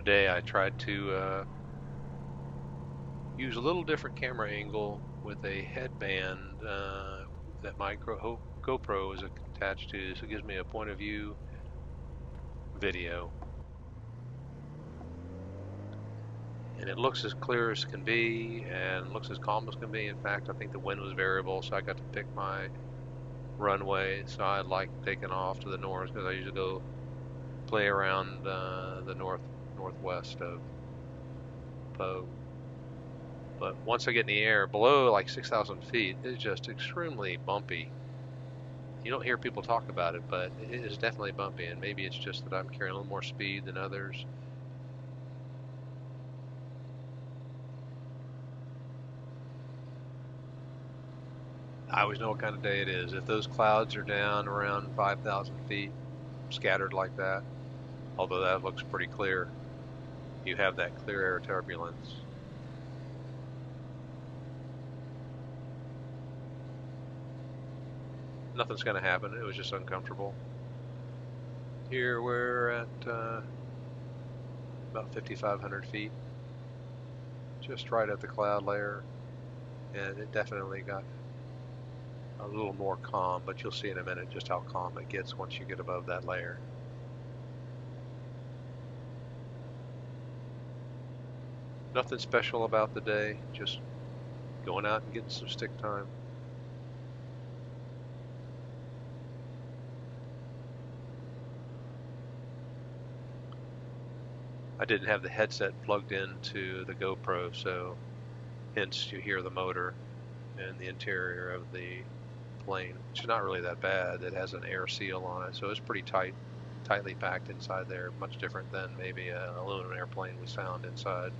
today I tried to use a little different camera angle with a headband that my GoPro is attached to, so it gives me a point of view video. And it looks as clear as can be and looks as calm as can be. In fact, I think the wind was variable, so I got to pick my runway. So I like taking off to the north because I usually go play around the northwest of POV. But once I get in the air, below like 6,000 feet, it's just extremely bumpy. You don't hear people talk about it, but it is definitely bumpy, and maybe it's just that I'm carrying a little more speed than others. I always know what kind of day it is. If those clouds are down around 5,000 feet, scattered like that, although that looks pretty clear, you have that clear air turbulence. Nothing's going to happen. It was just uncomfortable. Here we're at about 5,500 feet, just right at the cloud layer, and it definitely got a little more calm, but you'll see in a minute just how calm it gets once you get above that layer. Nothing special about the day, just going out and getting some stick time. I didn't have the headset plugged into the GoPro, so hence you hear the motor in the interior of the plane, which is not really that bad. It has an air seal on it, so it's pretty tightly packed inside there, much different than maybe an aluminum airplane we found inside.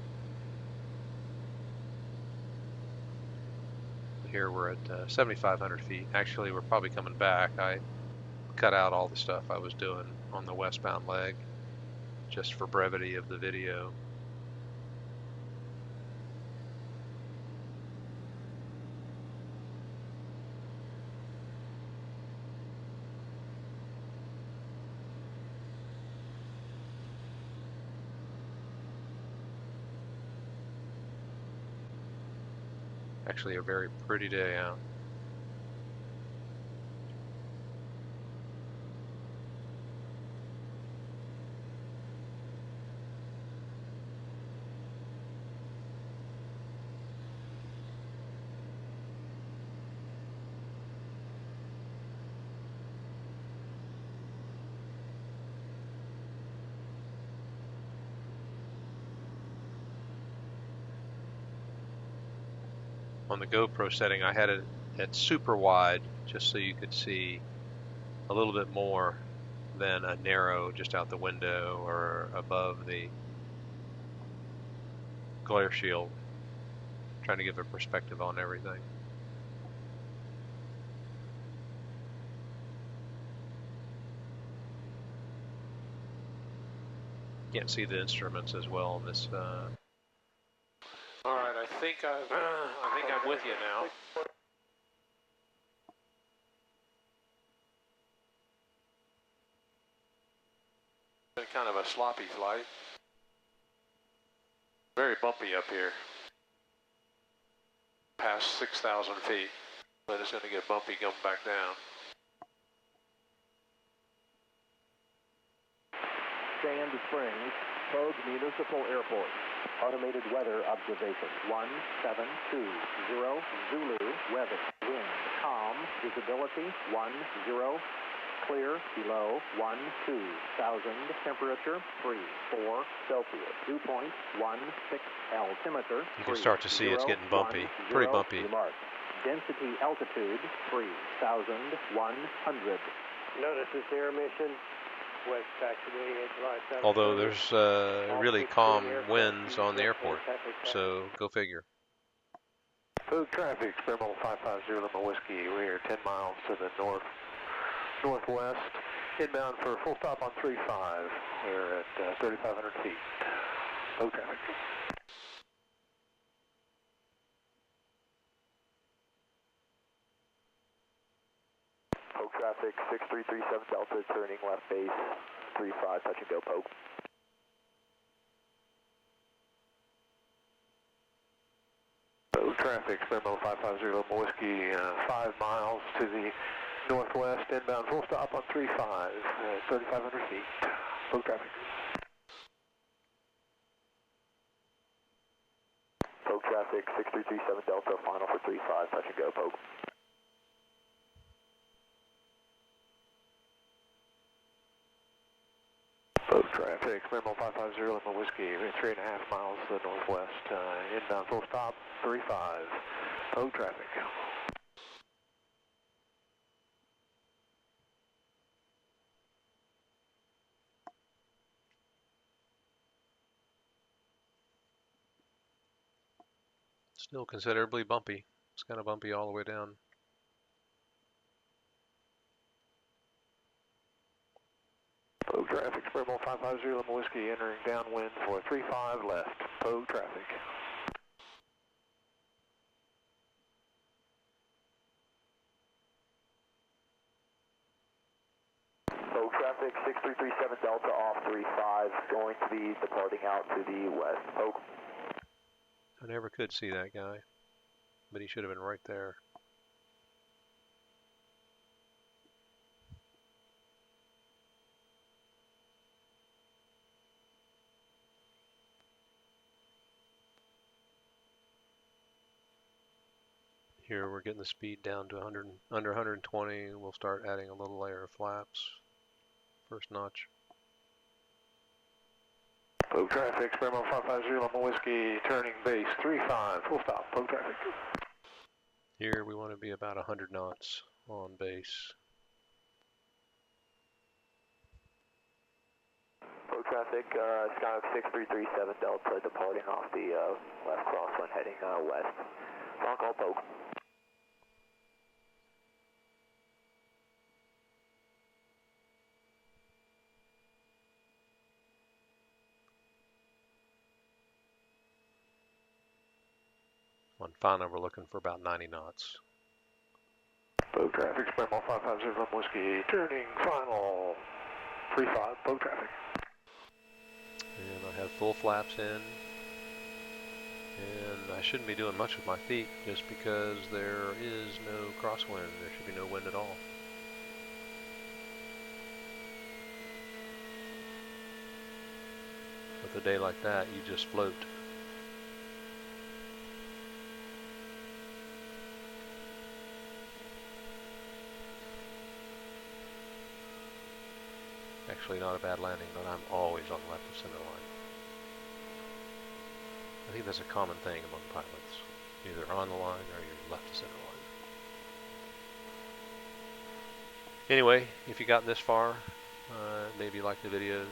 Here we're at 7,500 feet. Actually, we're probably coming back. I cut out all the stuff I was doing on the westbound leg just for brevity of the video. Actually, a very pretty day out. On the GoPro setting, I had it at super wide just so you could see a little bit more than a narrow just out the window or above the glare shield, trying to give a perspective on everything. Can't see the instruments as well on this. All right, I think I'm with you now. Been kind of a sloppy flight. Very bumpy up here. Past 6,000 feet, but it's going to get bumpy going back down. Sand Springs, POV Municipal Airport. Automated weather observation. 1720 Zulu. Weather. Wind calm. Visibility 10. Clear below 12,000. Temperature 34 Celsius. Dew point 16. Altimeter. You can start to see it's getting bumpy. Pretty bumpy. Remark. Density altitude 3,100. Notice this air mission. West taxiway, July 7th. Although there's really calm winds on the airport, so go figure. POV traffic, Thermal 550 Lima Whiskey. We're 10 miles to the northwest. Inbound for a full stop on 35. We're at 3,500 feet. POV traffic. POV traffic, 6337 Delta, turning left base, 35, touch and go, POV. traffic, Experimental 550 Lima Whiskey, 5 miles to the northwest, inbound full stop on 35, 3,500 feet. Pogue traffic. Pogue traffic, 6337 Delta, final for 35, touch and go, Pogue. Pogue traffic, Experimental 550 Lima Whiskey, 3.5 miles to the northwest, inbound full stop, 35, Pogue traffic. Still considerably bumpy. It's kind of bumpy all the way down. Pogue traffic, Experimental 550 Lima Whiskey, entering downwind for 35 left, Pogue traffic. Pogue traffic, 6337 Delta off 35, going to be departing out to the west, Pogue. I never could see that guy, but he should have been right there. Here we're getting the speed down to 100, under 120. We'll start adding a little layer of flaps. First notch. Pogue traffic, Experimental 550 Lima Whiskey, turning base 35, full stop, Pogue traffic. Here we want to be about 100 knots on base. Pogue traffic, Skyhawk 6337 Delta, departing off the left crosswind, heading west. Wrong call, Pogue. On final, we're looking for about 90 knots. Pogue traffic, Experimental 550 Lima Whiskey, turning final 35, Pogue traffic. And I have full flaps in. And I shouldn't be doing much with my feet just because there is no crosswind. There should be no wind at all. With a day like that, you just float. Actually not a bad landing, but I'm always on the left of center line. I think that's a common thing among pilots. Either on the line or you're left of center line. Anyway, if you got this far, maybe you like the videos.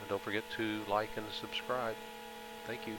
Don't forget to like and subscribe. Thank you.